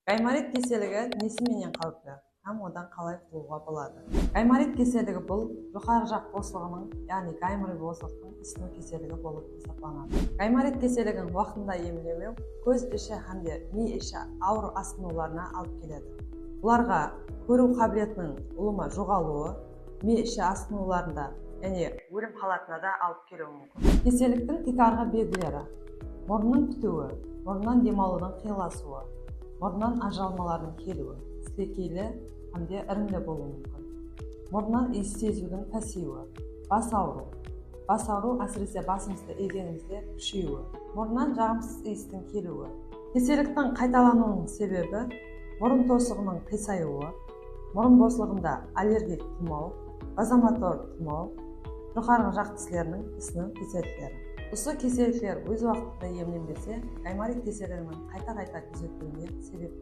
Гайморит кеселігі несіменен қауіпті һәм одан қалай құтылуға болады? Гайморит кеселігі бұл жоғары жақ босылығының, яғни гайморит босылықтың ісіну кеселігі болып есептелінеді. Гайморит кеселігін уақытында емдемеу көз іші һәмде ми іші ауыр асқынуларына алып келеді. Бұларға көру қабілетінің ұлымы жоғалуы, ми іші асқынуларында және өлім халатына да алып келуі мүмкін. Кеселіктің текарғы белгілері: мұрынның бітуі, мұрыннан демалудың қиыласуы, мұрыннан ажыралмалардың келуі, сілекейлі һәмде іріңді болуы мүмкін. Мұрыннан иіс сезудің пәсеуі, бас ауыру әсіресе басымызды изегенімізде күшеюі, мұрыннан жағымсыз иістің келуі. Кеселіктің қайталануының себебі мұрын тосығының қисаюы, мұрын босылығында аллергик тұмау, базомотор тұмау, жоғарғы жақ тістерінің ісіну кеселіктері. Осы кеселіктер өз уақытында емделмесе, гайморит кеселігінің қайта-қайта кездесуіне себеп болады.